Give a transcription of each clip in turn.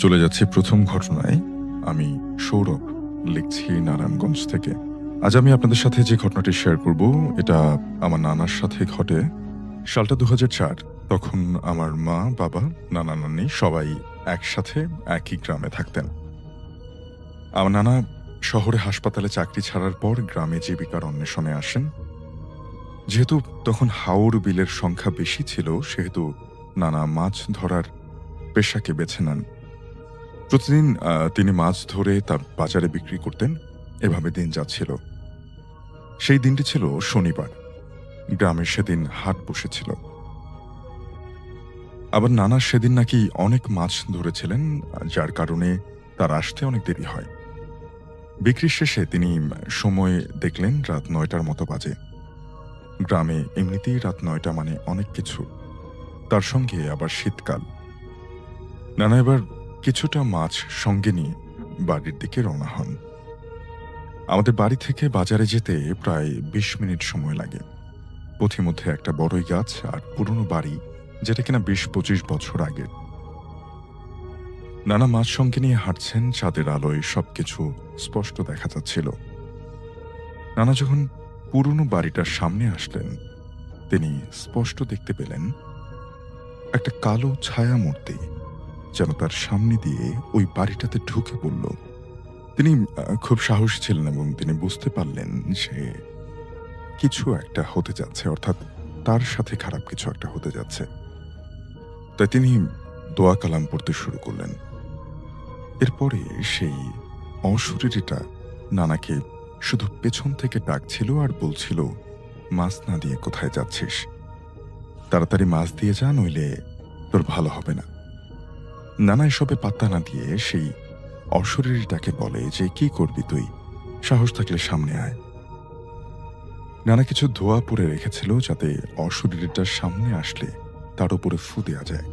চলে যাচ্ছি প্রথম ঘটনায়। আমি সৌরভ, লিখছি নারায়ণগঞ্জ থেকে। আজ আমি আপনাদের সাথে যে ঘটনাটি শেয়ার করব, এটা আমার নানার সাথে ঘটে। সালটা ২০০৪। তখন আমার মা, বাবা, নানা-নানি সবাই একসাথে একই গ্রামে থাকতেন। আমার নানা শহরে হাসপাতালে চাকরি ছাড়ার পর গ্রামে জীবিকার অন্বেষণে আসেন। যেহেতু তখন হাওর বিলের সংখ্যা বেশি ছিল, সেহেতু নানা মাছ ধরার পেশাকে বেছে নেন। প্রতিদিন তিনি মাছ ধরে তার বাজারে বিক্রি করতেন। এভাবে দিন যাচ্ছিল। সেই দিনটি ছিল শনিবার। গ্রামে সেদিন হাট বসেছিল। আবার নানা সেদিন নাকি অনেক মাছ ধরেছিলেন, যার কারণে তার আসতে অনেক দেরি হয়। বিক্রি শেষে তিনি সময় দেখলেন রাত ৯টার মতো বাজে। গ্রামে এমনিতেই রাত ৯টা মানে অনেক কিছু। তার সঙ্গে আবার শীতকাল। নানা এবার কিছুটা মাছ সঙ্গে নিয়ে বাড়ির দিকে রওনা হন। আমাদের বাড়ি থেকে বাজারে যেতে প্রায় ২০ মিনিট সময় লাগে। পথিমধ্যে একটা বড়ই গাছ আর পুরনো বাড়ি, যেটা কিনা ২০-২৫ বছর আগের। নানা মাছ সঙ্গে নিয়ে হাঁটছেন, চাঁদের আলোয় সবকিছু স্পষ্ট দেখা যাচ্ছিল। নানা যখন পুরনো বাড়িটার সামনে আসলেন, তিনি স্পষ্ট দেখতে পেলেন একটা কালো ছায়া মূর্তি যেন তার সামনে দিয়ে ওই বাড়িটাতে ঢুকে পড়ল। তিনি খুব সাহসী ছিলেন এবং তিনি বুঝতে পারলেন যে কিছু একটা হতে যাচ্ছে, অর্থাৎ তার সাথে খারাপ কিছু একটা হতে যাচ্ছে। তাই তিনি দোয়া কালাম পড়তে শুরু করলেন। এরপরে সেই অশরীরীটা নানাকে শুধু পেছন থেকে ডাকছিল আর বলছিল, মাছ না দিয়ে কোথায় যাচ্ছিস? তাড়াতাড়ি মাছ দিয়ে যা, নইলে তোর ভালো হবে না। নানা এসবে পাত্তা না দিয়ে সেই অশরীরীটাকে বলে যে, কি করবি তুই? সাহস থাকলে সামনে আয়। নানা কিছু ধোয়া পরে রেখেছিল, যাতে অশরীরীটার সামনে আসলে তার উপরে ফু দেয়া যায়।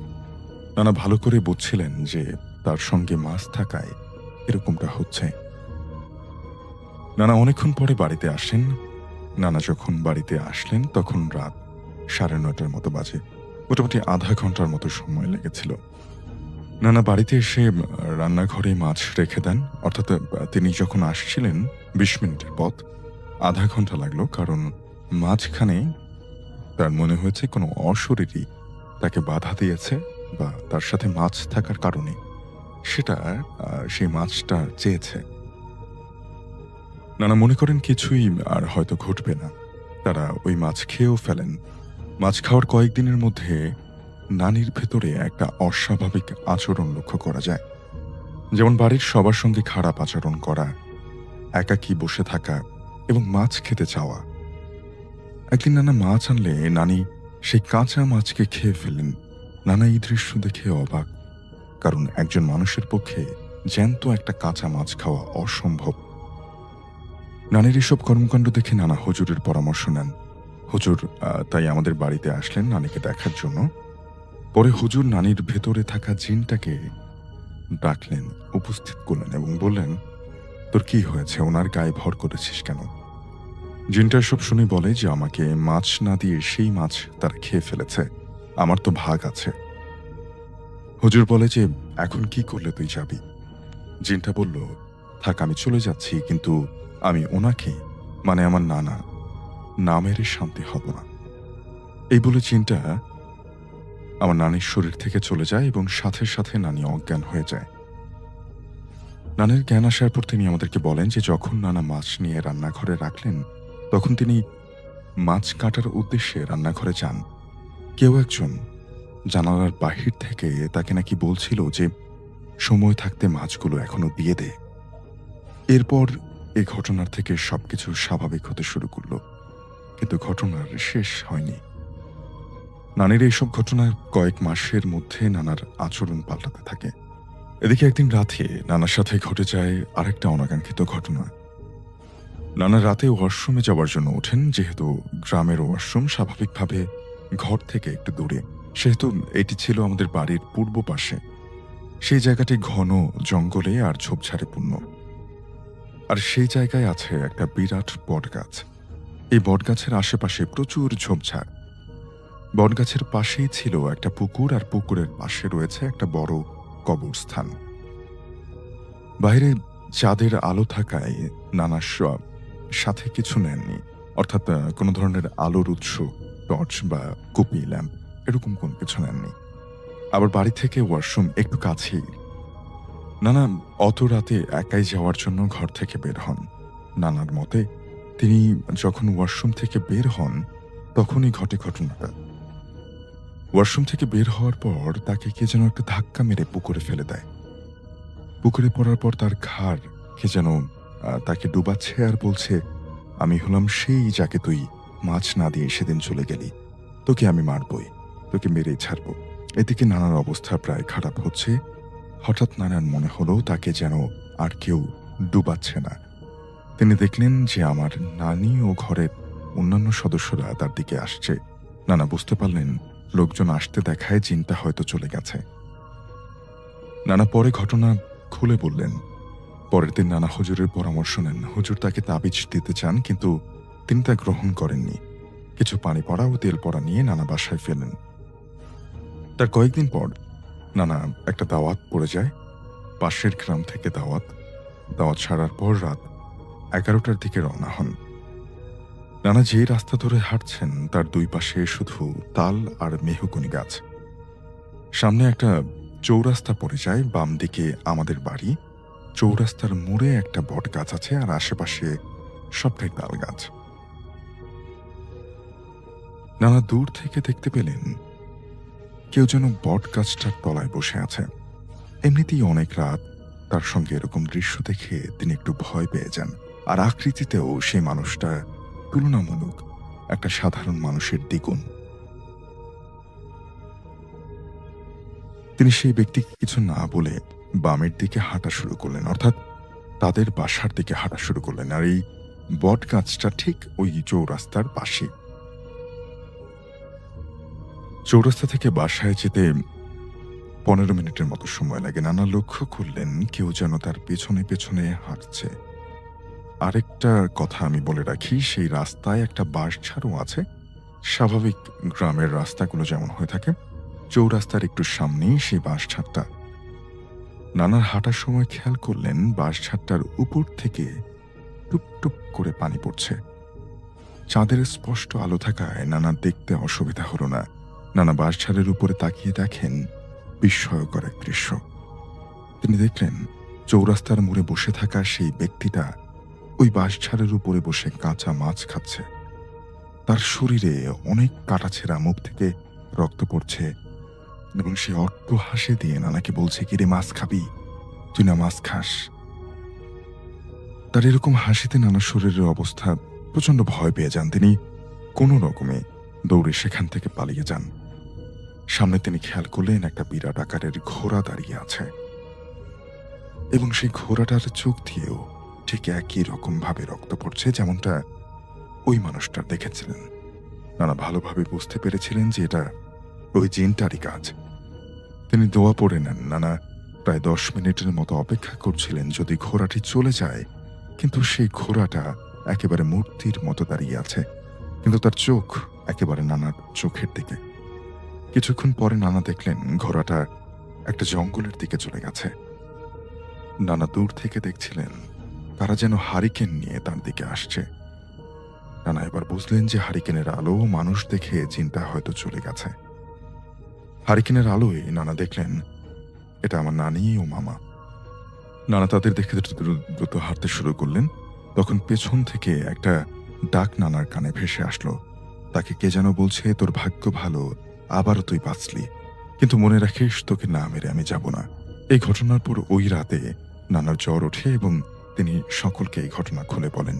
নানা ভালো করে বুঝছিলেন যে তার সঙ্গে মাছ থাকায় এরকমটা হচ্ছে। নানা অনেকক্ষণ পরে বাড়িতে আসেন। নানা যখন বাড়িতে আসলেন তখন রাত ৯:৩০ মতো বাজে। মোটামুটি আধা ঘন্টার মতো সময় লেগেছিল। নানা বাড়িতে এসে রান্নাঘরে মাছ রেখে দেন। অর্থাৎ তিনি যখন আসছিলেন ২০ মিনিটের পথ, আধা ঘন্টা লাগলো। কারণ মাঝখানে তার মনে হয়েছে কোনো অশরীরী তাকে বাধা দিয়েছে, বা তার সাথে মাছ থাকার কারণে সেটা সেই মাছটা চেয়েছে। নানা মনে করেন কিছুই আর হয়তো ঘটবে না। তারা ওই মাছ খেয়েও ফেলেন। মাছ খাওয়ার কয়েকদিনের মধ্যে নানির ভেতরে একটা অস্বাভাবিক আচরণ লক্ষ্য করা যায়। যেমন বাড়ির সবার সঙ্গে খারাপ আচরণ করা, একাকী বসে থাকা এবং মাছ খেতে চাওয়া। একদিন নানা মাছ আনলে নানি সেই কাঁচা মাছকে খেয়ে ফেলেন। নানা এই দৃশ্য দেখে অবাক, কারণ একজন মানুষের পক্ষে জ্যান্ত একটা কাঁচা মাছ খাওয়া অসম্ভব। নানির এসব কর্মকাণ্ড দেখে নানা হুজুরের পরামর্শ নেন। হুজুর তাই আমাদের বাড়িতে আসলেন নানিকে দেখার জন্য। পরে হুজুর নানির ভেতরে থাকা জিনটাকে ডাকলেন, উপস্থিত করলেন এবং বললেন, তোর কি হয়েছে? ওনার গায়ে ভর করেছিস কেন? জিনটা সব শুনে বলে যে আমাকে মাছ না দিয়ে সেই মাছ তারা খেয়ে ফেলেছে, আমার তো ভাগ আছে। হুজুর বলে যে, এখন কি করলে তুই যাবি? জিনটা বলল, থাক, আমি চলে যাচ্ছি, কিন্তু আমি ওনাকে, মানে আমার নানা, না মেরে শান্তি হব না। এই বলে জিনটা আমার নানির শরীর থেকে চলে যায় এবং সাথে সাথে নানি অজ্ঞান হয়ে যায়। নানির জ্ঞান আসার পর তিনি আমাদেরকে বলেন যে যখন নানা মাছ নিয়ে রান্নাঘরে রাখলেন, তখন তিনি মাছ কাটার উদ্দেশ্যে রান্নাঘরে যান। কেউ একজন জানালার বাহির থেকে তাকে নাকি বলছিল যে সময় থাকতে মাছগুলো এখনো দিয়ে দে। এরপর এই ঘটনার থেকে সবকিছু স্বাভাবিক হতে শুরু করল, কিন্তু ঘটনার শেষ হয়নি। নানির এইসব ঘটনার কয়েক মাসের মধ্যে নানার আচরণ পাল্টাতে থাকে। এদিকে একদিন রাতে নানার সাথে ঘটে যায় আরেকটা অনাকাঙ্ক্ষিত ঘটনা। নানা রাতে ওয়াশরুমে যাওয়ার জন্য ওঠেন। যেহেতু গ্রামের ওয়াশরুম স্বাভাবিকভাবে ঘর থেকে একটু দূরে, সেহেতু এটি ছিল আমাদের বাড়ির পূর্ব পাশে। সেই জায়গাটি ঘন জঙ্গলে আর ঝোপঝাড়ে পূর্ণ। আর সেই জায়গায় আছে একটা বিরাট বটগাছ। এই বটগাছের আশেপাশে প্রচুর ঝোপঝাড়। বটগাছের পাশেই ছিল একটা পুকুর, আর পুকুরের পাশে রয়েছে একটা বড় কবরস্থান। বাইরে চাঁদের আলো থাকায় নানা সাথে কিছু নেননি, অর্থাৎ কোনো ধরনের আলোর উৎস, টর্চ বা কুপি ল্যাম্প এরকম কোনো কিছু নেননি। আবার বাড়ি থেকে ওয়াশরুম একটু কাছেই। নানা অত রাতে একাই যাওয়ার জন্য ঘর থেকে বের হন। নানার মতে তিনি যখন ওয়াশরুম থেকে বের হন তখনই ঘটে ঘটনাটা। ওয়াশরুম থেকে বের হওয়ার পর তাকে কে যেন একটা ধাক্কা মেরে পুকুরে ফেলে দেয়। পুকুরে পড়ার পর তার ঘাড় কে যেন তাকে ডুবাচ্ছে আর বলছে, আমি হলাম সেই যাকে তুই মাছ না দিয়ে সেদিন চলে গেলি, তোকে আমি মারবই, তোকে মেরেই ছাড়ব। এদিকে নানার অবস্থা প্রায় খারাপ হচ্ছে। হঠাৎ নানার মনে হলো তাকে যেন আর কেউ ডুবাচ্ছে না। তিনি দেখলেন যে আমার নানি ও ঘরের অন্যান্য সদস্যরা তার দিকে আসছে। নানা বুঝতে পারলেন লোকজন আসতে দেখায় জিনটা হয়তো চলে গেছে। নানা পরে ঘটনা খুলে বললেন। পরের দিন নানা হুজুরের পরামর্শ নেন। হুজুর তাকে তাবিজ দিতে চান, কিন্তু তিনি তা গ্রহণ করেননি। কিছু পানি পড়া ও তেল পড়া নিয়ে নানা বাসায় ফেলেন। তার কয়েকদিন পর নানা একটা দাওয়াত পড়ে যায়। পাশের গ্রাম থেকে দাওয়াত ছাড়ার পর রাত 11টার দিকে রওনা হন। নানা যে রাস্তা ধরে হাঁটছেন তার দুই পাশে শুধু তাল আর মেহগনি গাছ। সামনে একটা চৌরাস্তা পড়ে যায়, বাম দিকে আমাদের বাড়ি। চৌরাস্তার মোড়ে একটা বট গাছ আছে আর আশেপাশে সবটাই তাল গাছ। নানা দূর থেকে দেখতে পেলেন কেউ যেন বট গাছটার তলায় বসে আছে। এমনিতেই অনেক রাত, তার সঙ্গে এরকম দৃশ্য দেখে তিনি একটু ভয় পেয়ে যান। আর আকৃতিতেও সেই মানুষটা তুলনামূলক একটা সাধারণ মানুষের দ্বিগুণ। তিনি সেই ব্যক্তিকে কিছু না বলে বামের দিকে হাঁটা শুরু করলেন, অর্থাৎ তাদের বাসার দিকে হাঁটা শুরু করলেন। আর এই বট গাছটা ঠিক ওই চৌরাস্তার পাশে। চৌরাস্তা থেকে বাসায় যেতে 15 মিনিটের মতো সময় লাগে। নানা লক্ষ্য করলেন কেউ যেন তার পেছনে পেছনে হাঁটছে। আরেকটা কথা আমি বলে রাখি, সেই রাস্তায় একটা বাঁশঝাড়ও আছে। স্বাভাবিক গ্রামের রাস্তাগুলো যেমন হয়ে থাকে, চৌরাস্তার একটু সামনেই সেই বাঁশঝাড়টা। নানার হাঁটার সময় খেয়াল করলেন বাঁশঝাড়টার উপর থেকে টুপ টুপ করে পানি পড়ছে। চাঁদের স্পষ্ট আলো থাকায় নানার দেখতে অসুবিধা হলো না। নানা বাঁশঝাড়ের উপরে তাকিয়ে দেখেন বিস্ময়কর এক দৃশ্য। তিনি দেখলেন চৌরাস্তার মোড়ে বসে থাকা সেই ব্যক্তিটা ওই বাঁশঝাড়ের উপরে বসে কাঁচা মাছ খাচ্ছে। তার শরীরে অনেক কাটাছেঁড়া, মুখ থেকে রক্ত পড়ছে এবং সে অট্ট হাসি দিয়ে নানাকে বলছে, কিরে মাছ খাবি? তুই না মাছ খাস? তার এরকম হাসিতে নানার শরীরের অবস্থা প্রচন্ড ভয় পেয়ে যান। তিনি কোনো রকমে দৌড়ে সেখান থেকে পালিয়ে যান। সামনে তিনি খেয়াল করলেন একটা বিরাট আকারের ঘোড়া দাঁড়িয়ে আছে এবং সেই ঘোড়াটার চোখ দিয়েও ঠিক একই রকম ভাবে রক্ত পড়ছে যেমনটা ওই মানুষটার দেখেছিলেন। নানা ভালোভাবে বুঝতে পেরেছিলেন যে এটা ওই জিনটারই কাজ। তিনি দোয়া পড়ে নেন। নানা প্রায় 10 মিনিটের মতো অপেক্ষা করছিলেন যদি ঘোড়াটি চলে যায়, কিন্তু সেই ঘোড়াটা একেবারে মূর্তির মতো দাঁড়িয়ে আছে, কিন্তু তার চোখ একেবারে নানার চোখের দিকে। কিছুক্ষণ পরে নানা দেখলেন ঘোড়াটা একটা জঙ্গলের দিকে চলে গেছে। নানা দূর থেকে দেখছিলেন তারা যেন হারিকেন নিয়ে তার দিকে আসছে। নানা এবার বুঝলেন যে হারিকেনের আলো মানুষ দেখে জিনটা হয়তো চলে গেছে। হারিকেনের আলোয় নানা দেখলেন এটা আমার নানি ও মামা। নানা তাদের দেখে দ্রুত হাঁটতে শুরু করলেন। তখন পেছন থেকে একটা ডাক নানার কানে ভেসে আসলো। তাকে কে যেন বলছে, তোর ভাগ্য ভালো, আবারও তুই বাঁচলি, কিন্তু মনে রাখিস তোকে না মেরে আমি যাব না। এই ঘটনার পর ওই রাতে নানার জ্বর ওঠে এবং তিনি সকলকে এই ঘটনা খুলে বলেন।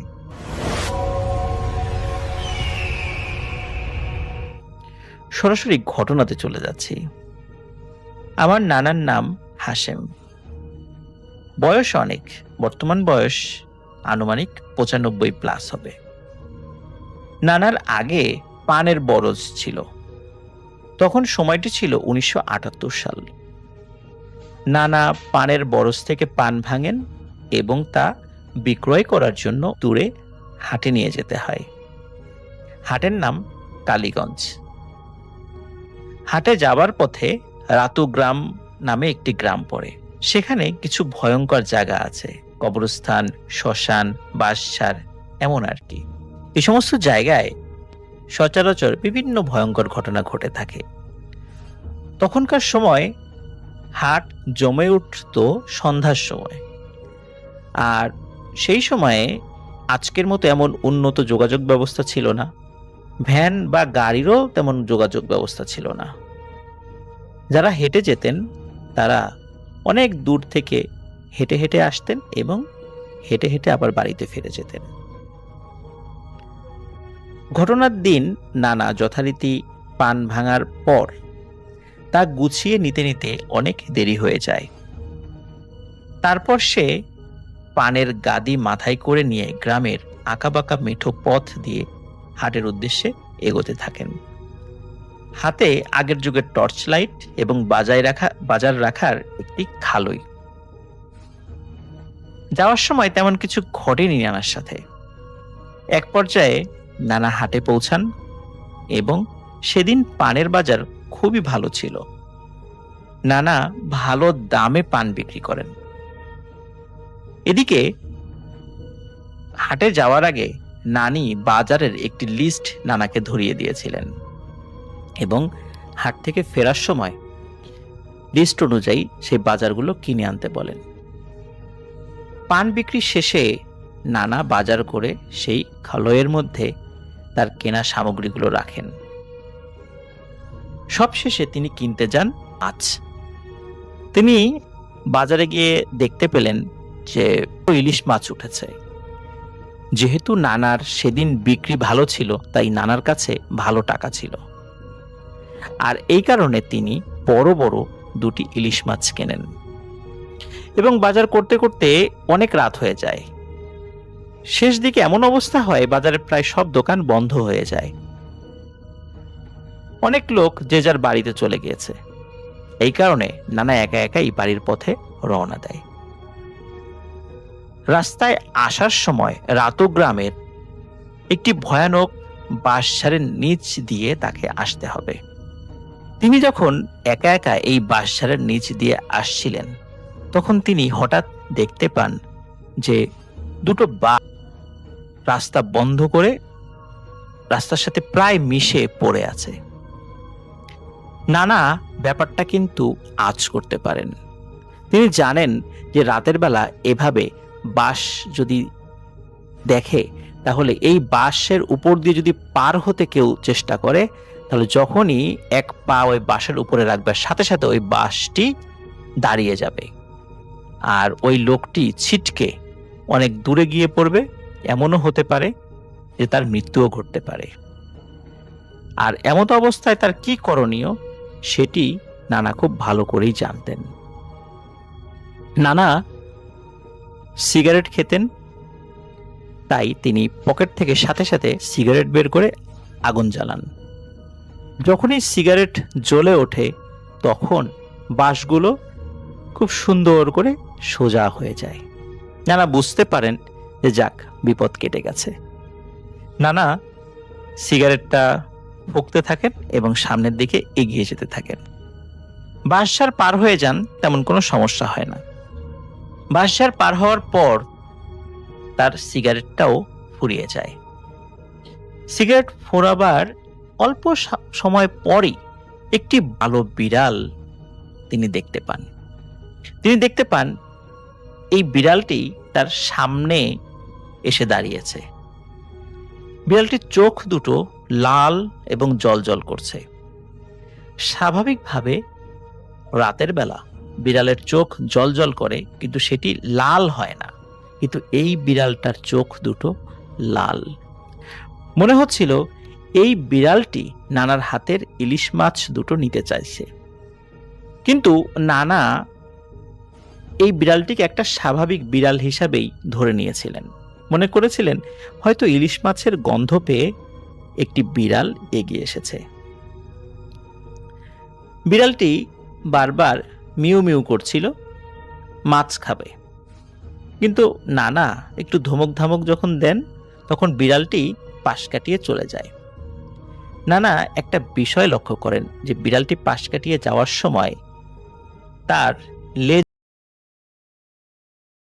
সরাসরি ঘটনাতে চলে যাচ্ছি। আমার নানার নাম হাশেম। বয়স অনেক, বর্তমান বয়স আনুমানিক 95+ হবে। নানার আগে পানের বরজ ছিল। তখন সময়টি ছিল 1978 সাল। নানা পানের বরজ থেকে পান ভাঙেন এবং তা বিক্রয় করার জন্য দূরে হাটে নিয়ে যেতে হয়। হাটের নাম কালীগঞ্জ। হাটে যাবার পথে রাতু গ্রাম নামে একটি গ্রাম পড়ে। সেখানে কিছু ভয়ঙ্কর জায়গা আছে, কবরস্থান, শ্মশান, বাঁশঝাড়, এমন আর কি। এই সমস্ত জায়গায় সচরাচর বিভিন্ন ভয়ঙ্কর ঘটনা ঘটে থাকে। তখনকার সময় হাট জমে উঠত সন্ধ্যার সময়। আর সেই সময়ে আজকের মতো এমন উন্নত যোগাযোগ ব্যবস্থা ছিল না, ভ্যান বা গাড়িরও তেমন যোগাযোগ ব্যবস্থা ছিল না। যারা হেঁটে যেতেন তারা অনেক দূর থেকে হেঁটে হেঁটে আসতেন এবং হেঁটে হেঁটে আবার বাড়িতে ফিরে যেতেন। ঘটনার দিন নানা যথারীতি পান ভাঙার পর তা গুছিয়ে নিতে নিতে অনেক দেরি হয়ে যায়। তারপর সে পানের গাদি মাথায় করে নিয়ে গ্রামের আঁকাবাঁকা মেঠো পথ দিয়ে হাটের উদ্দেশ্যে এগোতে থাকেন। হাতে আগের যুগের টর্চ লাইট এবং বাজার রাখার একটি খালই। যাওয়ার সময় তেমন কিছু ঘটেনি নানার সাথে। এক পর্যায়ে নানা হাটে পৌঁছান এবং সেদিন পানের বাজার খুবই ভালো ছিল। নানা ভালো দামে পান বিক্রি করেন। এদিকে হাটে যাওয়ার আগে নানি বাজারের একটি লিস্ট নানাকে ধরিয়ে দিয়েছিলেন এবং হাট থেকে ফেরার সময় লিস্ট অনুযায়ী সেই বাজারগুলো কিনে আনতে বলেন। পান বিক্রি শেষে নানা বাজার করে সেই খালয়ের মধ্যে তার কেনা সামগ্রীগুলো রাখেন। সবশেষে তিনি কিনতে যান মাছ। তিনি বাজারে গিয়ে দেখতে পেলেন যে ইলিশ মাছ উঠেছে। যেহেতু নানার সেদিন বিক্রি ভালো ছিল, তাই নানার কাছে ভালো টাকা ছিল, আর এই কারণে তিনি বড় বড় দুটি ইলিশ মাছ কেনেন এবং বাজার করতে করতে অনেক রাত হয়ে যায়। শেষ দিকে এমন অবস্থা হয় বাজারের প্রায় সব দোকান বন্ধ হয়ে যায়। অনেক লোক যে যার বাড়িতে চলে গিয়েছে। এই কারণে নানা একা একাই বাড়ির পথে রওনা দেয়। রাস্তায় আসার সময় রাতু গ্রামের একটি ভয়ানক বাঁশঝাড়ের নিচ দিয়ে তাকে আসতে হবে। তিনি যখন একা একা এই বাঁশঝাড়ের নিচ দিয়ে আসছিলেন, তখন তিনি হঠাৎ দেখতে পান যে দুটো বাঘ রাস্তা বন্ধ করে রাস্তার সাথে প্রায় মিশে পড়ে আছে। নানা ব্যাপারটা কিন্তু আঁচ করতে পারেন। তিনি জানেন যে রাতের বেলা এভাবে বাঁশ যদি দেখে, তাহলে এই বাঁশের উপর দিয়ে যদি পার হতে কেউ চেষ্টা করে, তাহলে যখনই এক পা ওই বাঁশের উপরে রাখবে, সাথে সাথে ওই বাঁশটি দাঁড়িয়ে যাবে আর ওই লোকটি ছিটকে অনেক দূরে গিয়ে পড়বে। এমনও হতে পারে যে তার মৃত্যুও ঘটতে পারে। আর এমত অবস্থায় তার কি করণীয় সেটি নানা খুব ভালো করেই জানতেন। নানা সিগারেট খেতেন, তাই তিনি পকেট থেকে সাথে সাথে সিগারেট বের করে আগুন জ্বালান। যখনই সিগারেট জ্বলে ওঠে, তখন বাঁশগুলো খুব সুন্দর করে সোজা হয়ে যায়। নানা বুঝতে পারেন যে যাক, বিপদ কেটে গেছে। নানা সিগারেটটা ফুঁকতে থাকেন এবং সামনের দিকে এগিয়ে যেতে থাকেন। বাঁশঝাড় পার হয়ে যান, তেমন কোনো সমস্যা হয় না। বাঁশঝাড় পার হওয়ার পর তার সিগারেটটাও ফুরিয়ে যায়। সিগারেট ফোরাবার অল্প সময় পরই একটি ভালো বিড়াল তিনি দেখতে পান। তিনি দেখতে পান এই বিড়ালটি তার সামনে এসে দাঁড়িয়েছে। বিড়ালটির চোখ দুটো লাল এবং জ্বলজ্বল করছে। স্বাভাবিকভাবে রাতের বেলা বিড়ালের চোখ জ্বলজ্বল করে, কিন্তু সেটি লাল হয় না। কিন্তু এই বিড়ালটার চোখ দুটো লাল। মনে হচ্ছিল এই বিড়ালটি নানার হাতের ইলিশ মাছ দুটো নিতে চাইছে। কিন্তু নানা এই বিড়ালটিকে একটা স্বাভাবিক বিড়াল হিসাবেই ধরে নিয়েছিলেন। মনে করেছিলেন হয়তো ইলিশ মাছের গন্ধ পেয়ে একটি বিড়াল এগিয়ে এসেছে। বিড়ালটি বারবার মিউ মিউ করছিল, মাছ খাবে। কিন্তু নানা একটু ধমক ধামক যখন দেন, তখন বিড়ালটি পাশ কাটিয়ে চলে যায়। নানা একটা বিষয় লক্ষ্য করেন যে বিড়ালটি পাশ কাটিয়ে যাওয়ার সময় তার লেজ